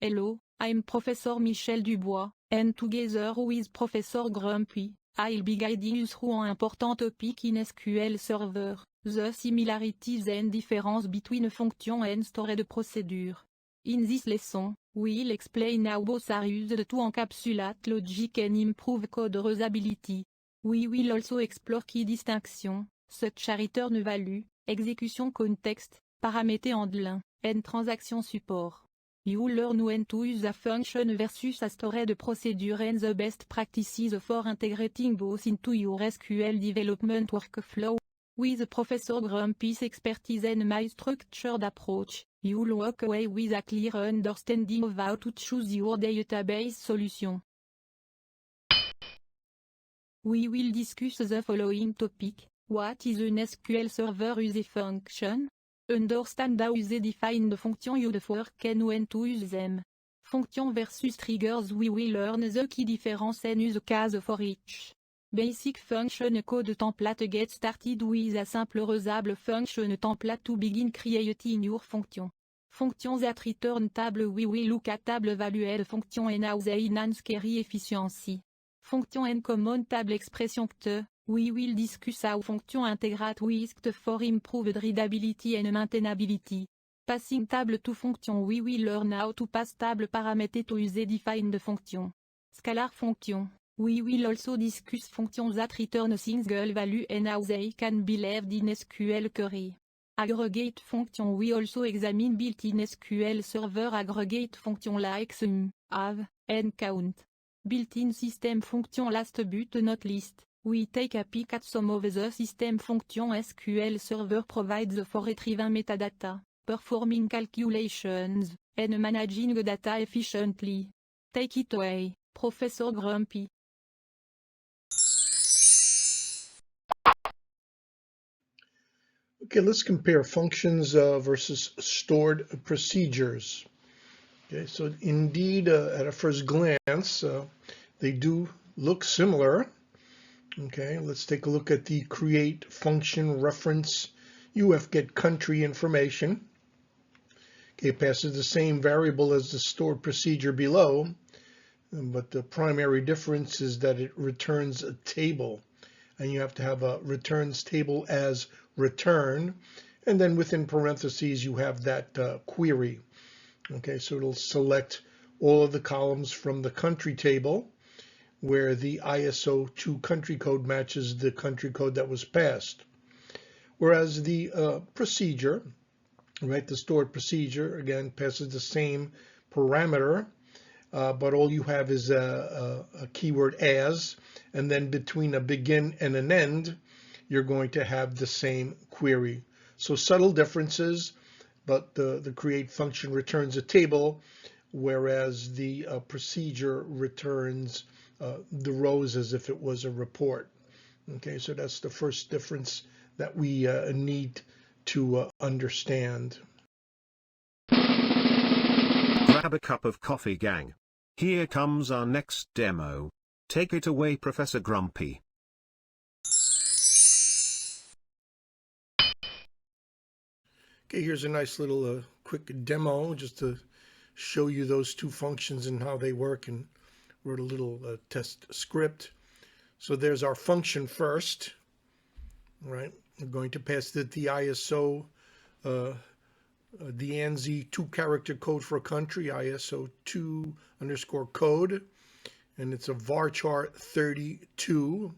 Hello, I'm Professor Michel Dubois, and together with Professor Grumpy, I'll be guiding you through an important topic in SQL Server, the similarities and difference between a function and stored procedure. In this lesson, we'll explain how both are used to encapsulate logic and improve code reusability. We will also explore key distinctions, such as return value, execution context, parameter handling, and transaction support. You'll learn when to use a function versus a stored procedure and the best practices for integrating both into your SQL development workflow. With Professor Grumpy's expertise and my structured approach, you'll walk away with a clear understanding of how to choose your database solution. We will discuss the following topic: what is an SQL Server use function? Understand how they define the function used for and when to use them. Function versus triggers. We will learn the key difference and use case for each. Basic function code template. Get started with a simple reusable function template to begin creating your function. Functions that return table. We will look at table valued function and how they enhance query efficiency. Function and common table expression. We will discuss how function integrate with for improved readability and maintainability. Passing table to function. We will learn how to pass table parameter to use defined function. Scalar function. We will also discuss functions that return a single value and how they can be left in SQL query. Aggregate function. We also examine built-in SQL Server aggregate function like sum, have, and count. Built-in system function. Last but not least, we take a peek at some of the system functions SQL Server provides for retrieving metadata, performing calculations, and managing data efficiently. Take it away, Professor Grumpy. Okay, let's compare functions versus stored procedures. Okay, so indeed, at a first glance, they do look similar. Okay, let's take a look at the create function reference UF get country information. Okay, it passes the same variable as the stored procedure below, but the primary difference is that it returns a table, and you have to have a returns table as return, and then within parentheses you have that query. Okay, so it'll select all of the columns from the country table where the ISO 2 country code matches the country code that was passed. Whereas the procedure, right, the stored procedure, again, passes the same parameter, but all you have is a keyword as, and then between a begin and an end, you're going to have the same query. So subtle differences, but the create function returns a table, whereas the procedure returns the rows as if it was a report. Okay, so that's the first difference that we need to understand. Grab a cup of coffee, gang. Here comes our next demo. Take it away, Professor Grumpy. Okay, here's a nice little quick demo just to show you those two functions and how they work, and wrote a little test script. So there's our function first, right? We're going to pass the ISO, the ANSI 2-character code for a country, ISO 2 underscore code, and it's a varchar 32.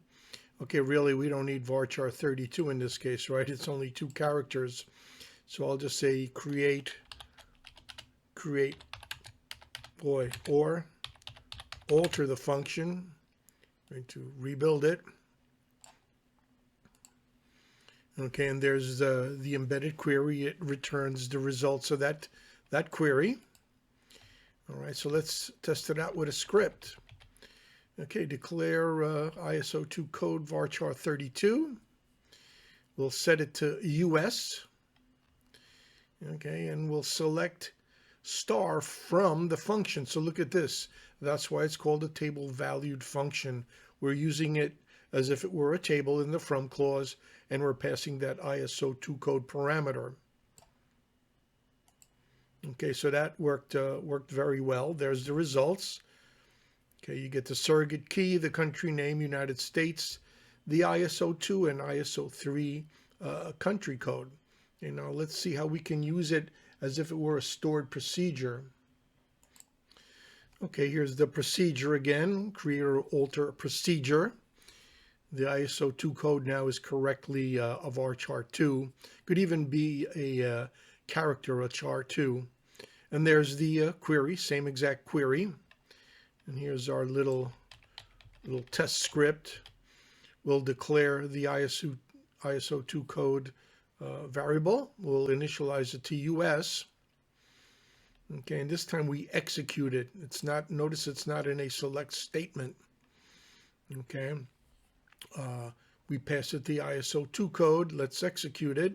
Okay, really, we don't need varchar 32 in this case, right? It's only 2 characters. So I'll just say create, or alter the function. I'm going to rebuild it. Okay, and there's the embedded query. It returns the results of that query. All right, so let's test it out with a script. Okay, declare ISO 2 code varchar 32. We'll set it to US. Okay, and we'll select star from the function. So look at this. That's why it's called a table valued function. We're using it as if it were a table in the from clause, and we're passing that ISO 2 code parameter. Okay, so that worked very well. There's the results. Okay, you get the surrogate key, the country name, United States, the ISO 2 and ISO 3 country code. Now let's see how we can use it as if it were a stored procedure. Okay, here's the procedure again, create or alter a procedure. The ISO 2 code now is correctly a varchar 2. Could even be a character, a char 2. And there's the query, same exact query. And here's our little test script. We'll declare the ISO 2 code variable. We'll initialize it to US. Okay, and this time we execute it. Notice it's not in a select statement. Okay, we pass it the ISO 2 code. Let's execute it.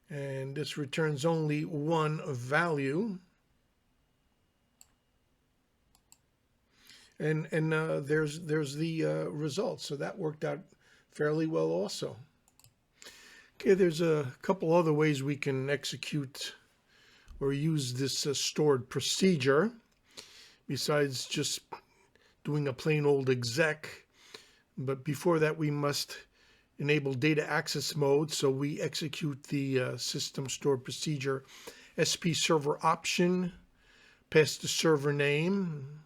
And this returns only one value. And there's the result. So that worked out fairly well also. Okay, there's a couple other ways we can execute or use this stored procedure besides just doing a plain old exec. But before that, we must enable data access mode. So we execute the system stored procedure SP server option, pass the server name.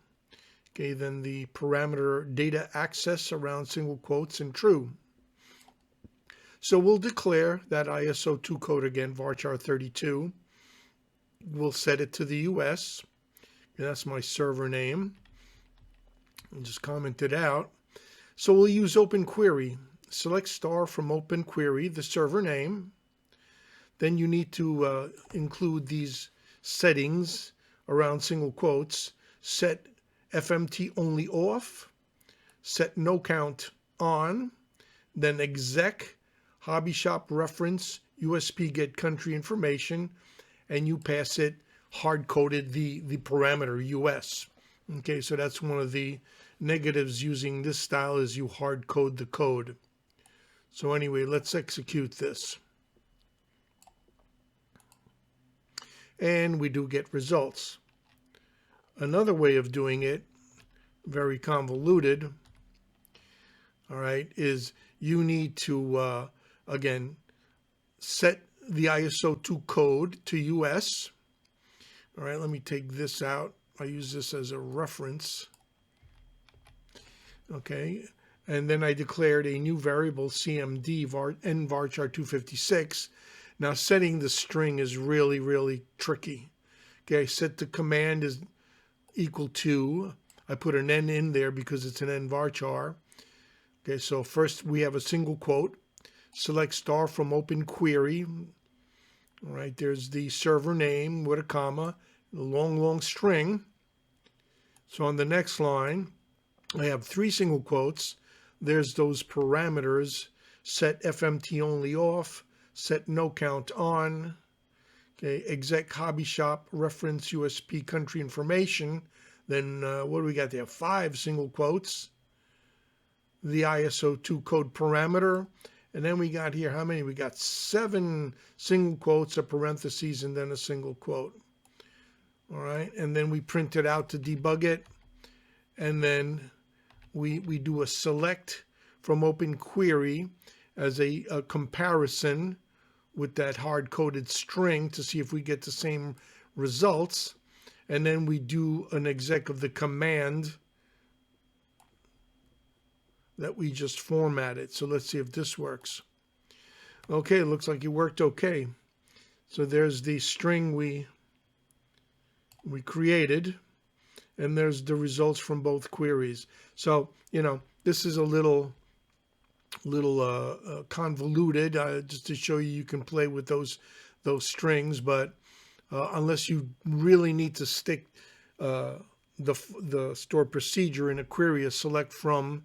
Okay, then the parameter data access around single quotes and true. So we'll declare that ISO 2 code again, varchar 32. We'll set it to the US. And that's my server name. I'll just comment it out. So we'll use open query. Select star from open query, the server name. Then you need to include these settings around single quotes. Set FMT only off, set no count on, then exec, hobby shop reference, USP get country information, and you pass it hard-coded the parameter US. Okay, so that's one of the negatives using this style is you hard-code the code. So anyway, let's execute this. And we do get results. Another way of doing it, very convoluted, all right, is you need to, again, set the ISO 2 code to US. All right, let me take this out. I use this as a reference. Okay, and then I declared a new variable CMD n varchar 256. Now setting the string is really, really tricky. Okay, set the command is equal to, I put an n in there because it's an n varchar. Okay, so first we have a single quote. Select star from open query. All right, there's the server name with a comma, a long, long string. So on the next line, I have 3 single quotes. There's those parameters. Set FMT only off, set no count on. Okay, exec hobby shop reference USP country information. Then what do we got there? 5 single quotes. The ISO 2 code parameter. And then we got here, how many? We got 7 single quotes, a parentheses, and then a single quote. All right, and then we print it out to debug it. And then we do a select from open query as a comparison with that hard-coded string to see if we get the same results. And then we do an exec of the command that we just formatted. So let's see if this works. Okay, it looks like it worked okay. So there's the string we created, and there's the results from both queries. So, you know, this is a little convoluted, just to show you can play with those strings, but unless you really need to stick the stored procedure in a query, a select from,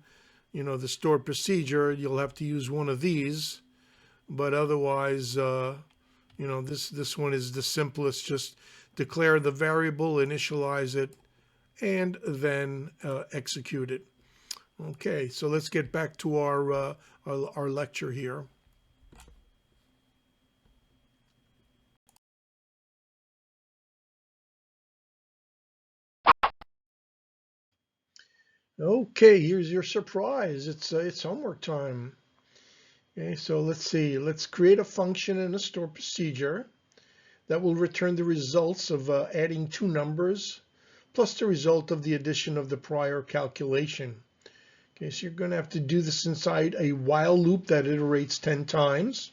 you know, the stored procedure, you'll have to use one of these. But otherwise, you know, this one is the simplest. Just declare the variable, initialize it, and then execute it. Okay, so let's get back to our lecture here. Okay, here's your surprise. It's homework time. Okay, so let's see. Let's create a function in a stored procedure that will return the results of adding two numbers plus the result of the addition of the prior calculation. Okay, so you're going to have to do this inside a while loop that iterates 10 times.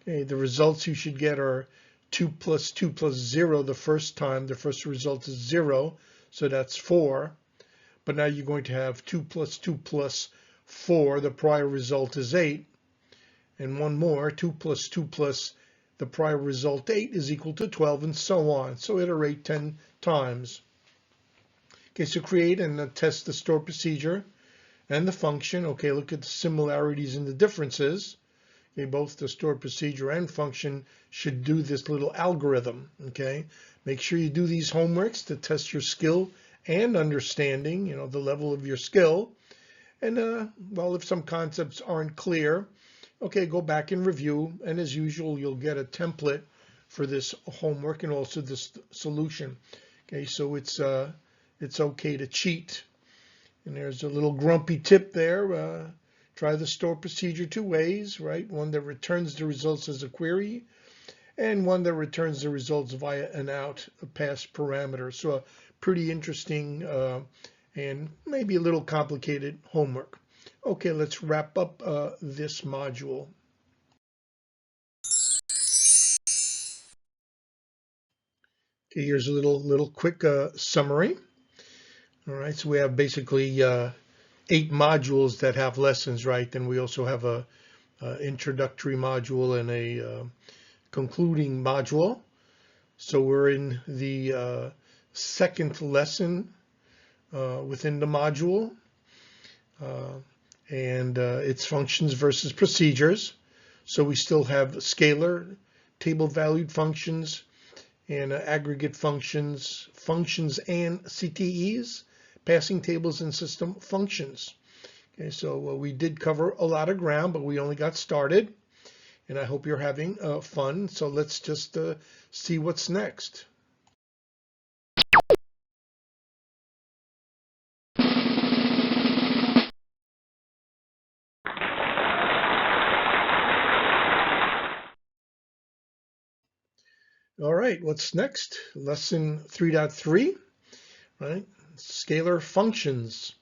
Okay, the results you should get are 2 plus 2 plus 0 the first time. The first result is 0, so that's 4. But now you're going to have 2 plus 2 plus 4. The prior result is 8. And one more, 2 plus 2 plus the prior result 8 is equal to 12, and so on. So iterate 10 times. Okay, so create and test the stored procedure and the function. Okay, look at the similarities and the differences. Okay, both the stored procedure and function should do this little algorithm. Okay, make sure you do these homeworks to test your skill and understanding, the level of your skill. And well, if some concepts aren't clear, okay, go back and review. And as usual, you'll get a template for this homework and also this solution. Okay, so it's okay to cheat. And there's a little grumpy tip there. Try the stored procedure two ways, right? One that returns the results as a query, and one that returns the results via an out pass parameter. So a pretty interesting and maybe a little complicated homework. Okay, let's wrap up this module. Okay, here's a little quick summary. All right, so we have basically 8 modules that have lessons, right? Then we also have a introductory module and a concluding module. So we're in the second lesson within the module, and it's functions versus procedures. So we still have scalar, table valued functions, and aggregate functions, functions and CTEs, passing tables and system functions. Okay, so we did cover a lot of ground, but we only got started, and I hope you're having fun. So let's just see what's next. All right, what's next? Lesson 3.3, right? Scalar functions.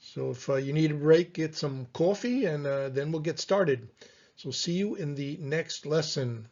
So if you need a break, get some coffee, and then we'll get started. So see you in the next lesson.